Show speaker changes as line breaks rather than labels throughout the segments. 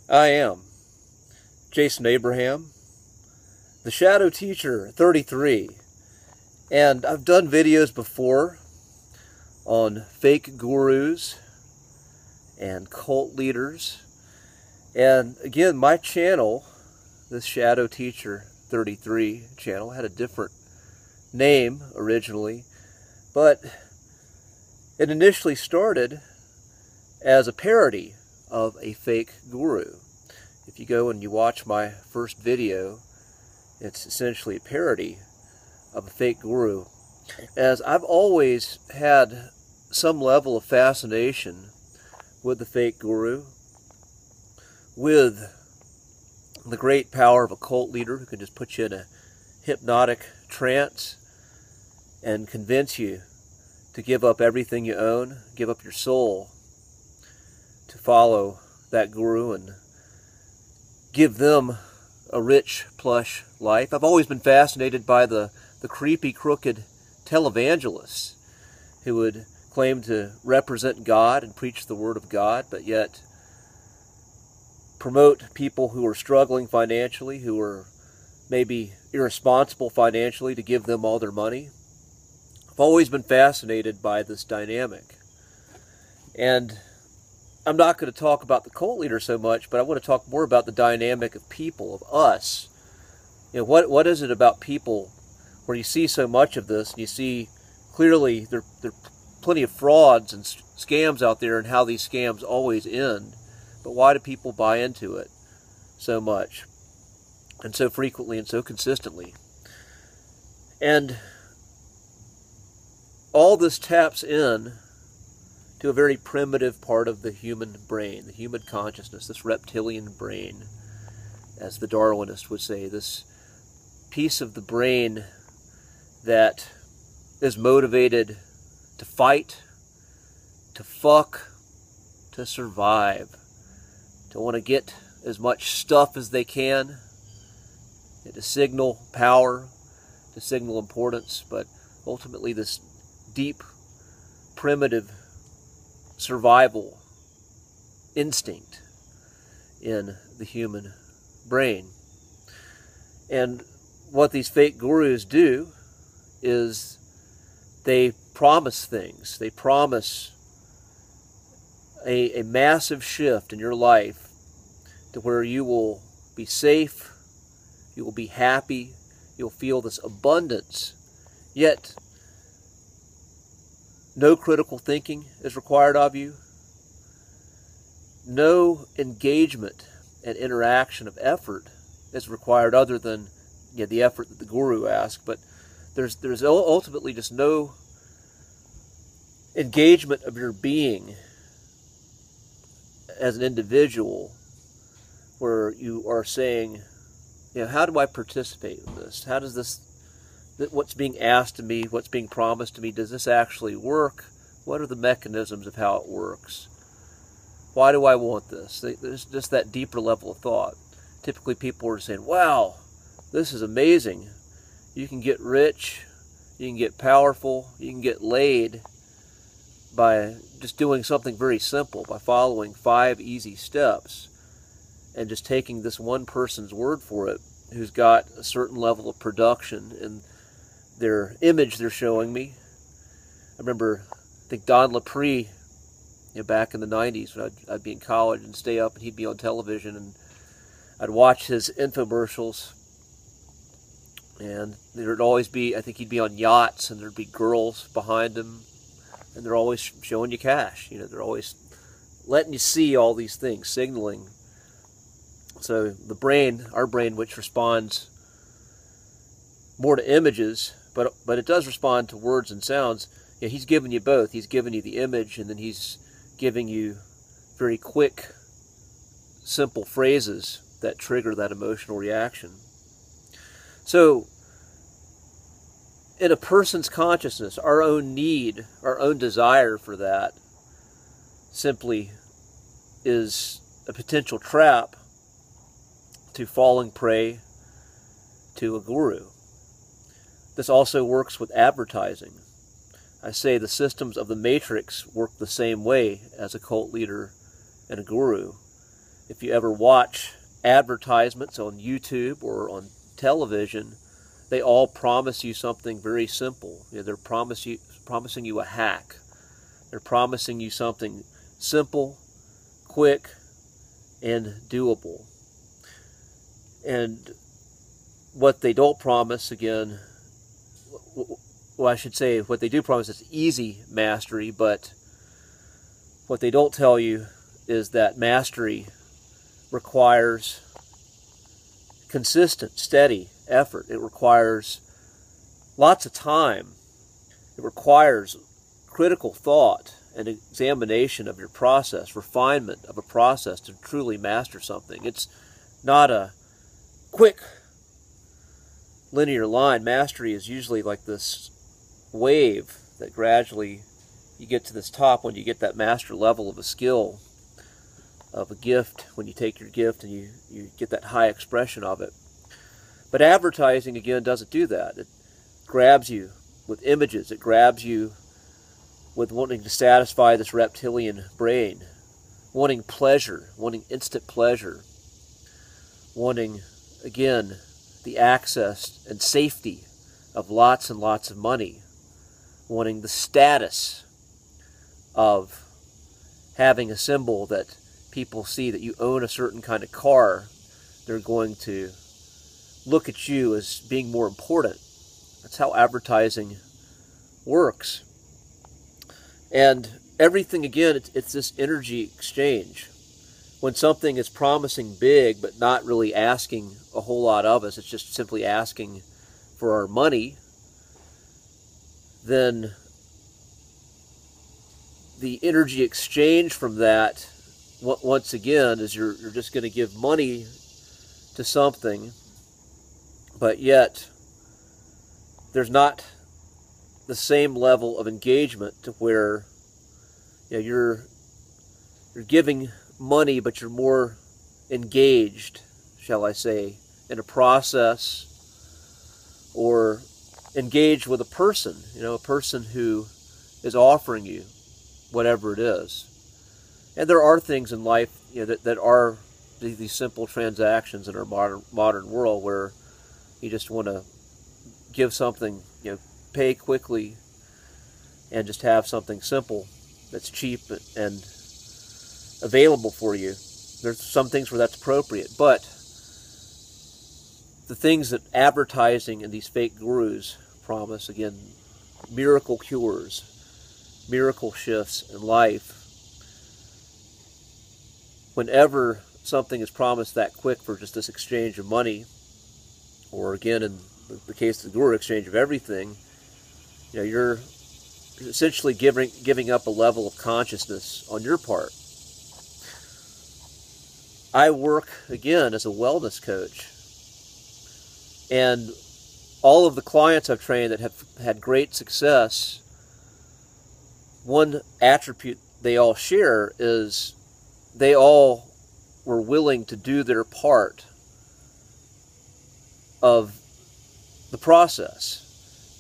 I am Jason Abraham, the Shadow Teacher 33, and I've done videos before on fake gurus and cult leaders. And again, my channel, this Shadow Teacher 33 channel, had a different name originally, but it initially started as a parody of a fake guru. If you go and you watch my first video, it's essentially a parody of a fake guru. As I've always had some level of fascination with the fake guru, with the great power of a cult leader who can just put you in a hypnotic trance and convince you to give up everything you own, give up your soul, to follow that guru and give them a rich, plush life. I've always been fascinated by the creepy, crooked televangelists who would claim to represent God and preach the Word of God, but yet promote people who are struggling financially, who are maybe irresponsible financially, to give them all their money. I've always been fascinated by this dynamic. And I'm not going to talk about the cult leader so much, but I want to talk more about the dynamic of people, of us. You know, what is it about people where you see so much of this, and you see clearly there are plenty of frauds and scams out there, and how these scams always end. But why do people buy into it so much, and so frequently, and so consistently? And all this taps in to a very primitive part of the human brain, the human consciousness, this reptilian brain, as the Darwinist would say, this piece of the brain that is motivated to fight, to fuck, to survive, to want to get as much stuff as they can, to signal power, to signal importance, but ultimately this deep, primitive survival instinct in the human brain. And what these fake gurus do is they promise things. They promise a massive shift in your life to where you will be safe, you will be happy, you'll feel this abundance, yet no critical thinking is required of you. No engagement and interaction of effort is required, other than the effort that the guru asks. But there's ultimately just no engagement of your being as an individual, where you are saying, how do I participate in this? How does this, what's being asked of me, what's being promised to me, does this actually work? What are the mechanisms of how it works? Why do I want this? There's just that deeper level of thought. Typically people are saying, wow, this is amazing. You can get rich, you can get powerful, you can get laid by just doing something very simple, by following 5 easy steps and just taking this one person's word for it, who's got a certain level of production in their image they're showing me. I remember, I think Don Lapre, back in the 90s, when I'd be in college and stay up, and he'd be on television, and I'd watch his infomercials, and there'd always be, I think he'd be on yachts, and there'd be girls behind him, and they're always showing you cash. They're always letting you see all these things, signaling. So the brain, our brain, which responds more to images, but it does respond to words and sounds. He's giving you both. He's giving you the image, and then he's giving you very quick, simple phrases that trigger that emotional reaction. So in a person's consciousness, our own need, our own desire for that simply is a potential trap to falling prey to a guru. This also works with advertising. I say the systems of the matrix work the same way as a cult leader and a guru. if you ever watch advertisements on YouTube or on television, they all promise you something very simple. You know, they're promising you a hack. They're promising you something simple, quick, and doable. And what they don't promise, again, well, I should say what they do promise is easy mastery, but what they don't tell you is that mastery requires consistent, steady effort. It requires lots of time. It requires critical thought and examination of your process, refinement of a process to truly master something. It's not a quick linear line. Mastery is usually like this wave that gradually you get to this top when you get that master level of a skill, of a gift, when you take your gift and you get that high expression of it. But advertising, again, doesn't do that. It grabs you with images. It grabs you with wanting to satisfy this reptilian brain, wanting pleasure, wanting instant pleasure, wanting, again, the access and safety of lots and lots of money, wanting the status of having a symbol that people see that you own a certain kind of car. They're going to look at you as being more important. That's how advertising works. And everything, again, it's this energy exchange. When something is promising big but not really asking a whole lot of us, it's just simply asking for our money, then the energy exchange from that, once again, is you're just going to give money to something, but yet there's not the same level of engagement to where, you know, you're giving money, but you're more engaged, shall I say, in a process, or engaged with a person, you know, a person who is offering you whatever it is. And there are things in life, you know, that are these simple transactions in our modern world where you just want to give something, you know, pay quickly and just have something simple that's cheap and available for you. There's some things where that's appropriate, but the things that advertising and these fake gurus promise, again, miracle cures, miracle shifts in life, whenever something is promised that quick for just this exchange of money, or again in the case of the guru, exchange of everything, you know, you're essentially giving up a level of consciousness on your part. I work, again, as a wellness coach, and all of the clients I've trained that have had great success, one attribute they all share is they all were willing to do their part of the process.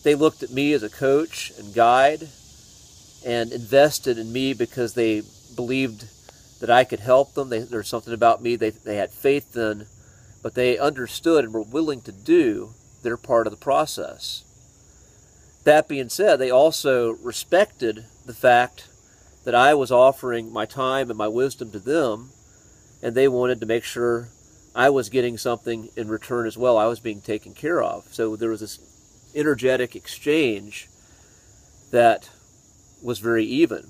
They looked at me as a coach and guide and invested in me because they believed that I could help them. There's something about me they had faith in, but they understood and were willing to do their part of the process. That being said, they also respected the fact that I was offering my time and my wisdom to them, and they wanted to make sure I was getting something in return as well. I was being taken care of. So there was this energetic exchange that was very even.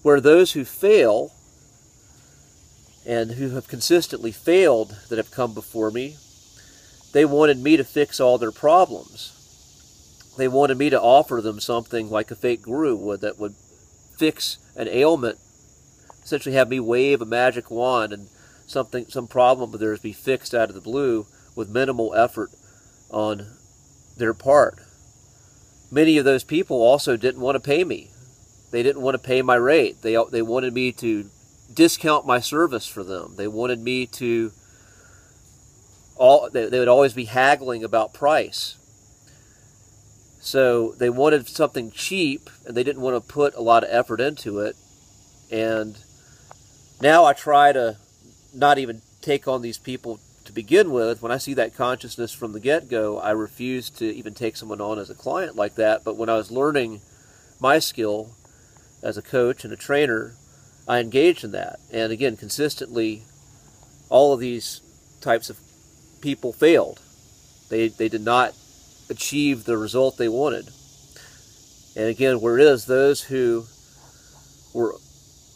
Where those who fail, and who have consistently failed that have come before me, they wanted me to fix all their problems. They wanted me to offer them something like a fake guru would, that would fix an ailment, essentially have me wave a magic wand and some problem of theirs be fixed out of the blue with minimal effort on their part. Many of those people also didn't want to pay me. They didn't want to pay my rate. They wanted me to discount my service for them. They wanted me to, they would always be haggling about price. So they wanted something cheap, and they didn't want to put a lot of effort into it. And now I try to not even take on these people to begin with. When I see that consciousness from the get-go, I refuse to even take someone on as a client like that. But when I was learning my skill as a coach and a trainer, I engaged in that. And again, consistently, all of these types of people failed. They did not achieve the result they wanted. And again, whereas those who were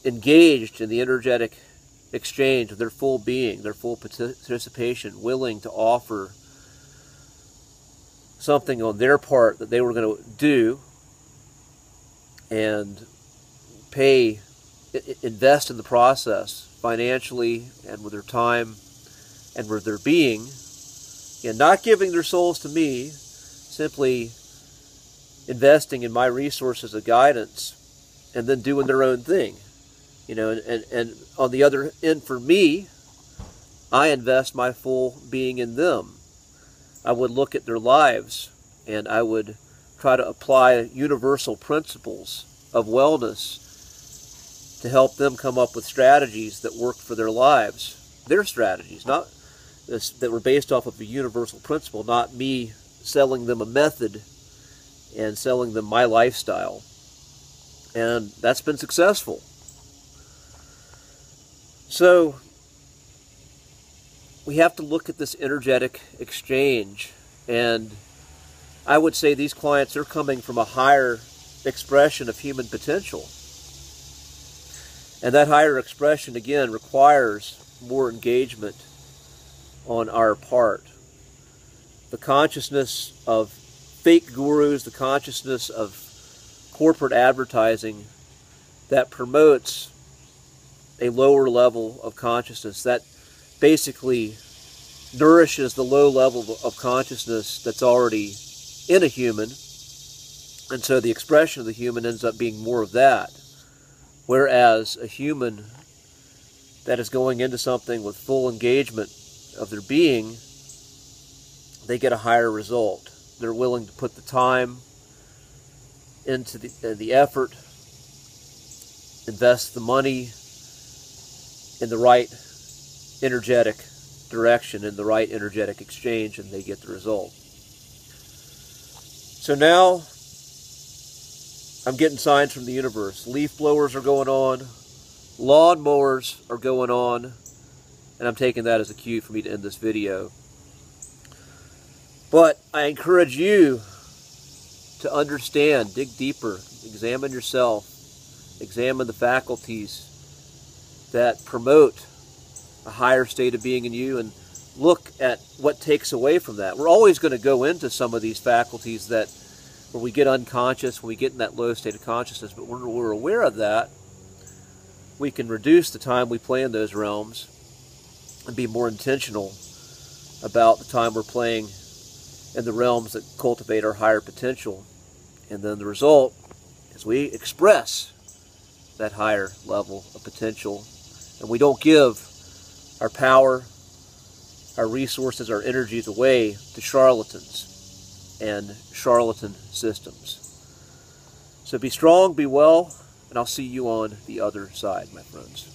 engaged in the energetic exchange of their full being, their full participation, willing to offer something on their part that they were going to do and invest in the process financially and with their time and with their being, and not giving their souls to me, simply investing in my resources of guidance and then doing their own thing. You know, and on the other end, for me, I invest my full being in them. I would look at their lives and I would try to apply universal principles of wellness to help them come up with strategies that work for their lives. Their strategies, not that were based off of a universal principle, not me selling them a method and selling them my lifestyle. And that's been successful. So we have to look at this energetic exchange, and I would say these clients are coming from a higher expression of human potential. And that higher expression, again, requires more engagement on our part. The consciousness of fake gurus, the consciousness of corporate advertising that promotes a lower level of consciousness, that basically nourishes the low level of consciousness that's already in a human, and so the expression of the human ends up being more of that. Whereas a human that is going into something with full engagement of their being, they get a higher result. They're willing to put the time into the effort, invest the money in the right energetic direction, in the right energetic exchange, and they get the result. So now I'm getting signs from the universe. Leaf blowers are going on, lawn mowers are going on, and I'm taking that as a cue for me to end this video. But I encourage you to understand, dig deeper, examine yourself, examine the faculties that promote a higher state of being in you, and look at what takes away from that. We're always going to go into some of these faculties that where we get unconscious, when we get in that low state of consciousness, but when we're aware of that, we can reduce the time we play in those realms and be more intentional about the time we're playing in the realms that cultivate our higher potential. And then the result is we express that higher level of potential, and we don't give our power, our resources, our energies away to charlatans and charlatan systems. So be strong, be well, and I'll see you on the other side, my friends.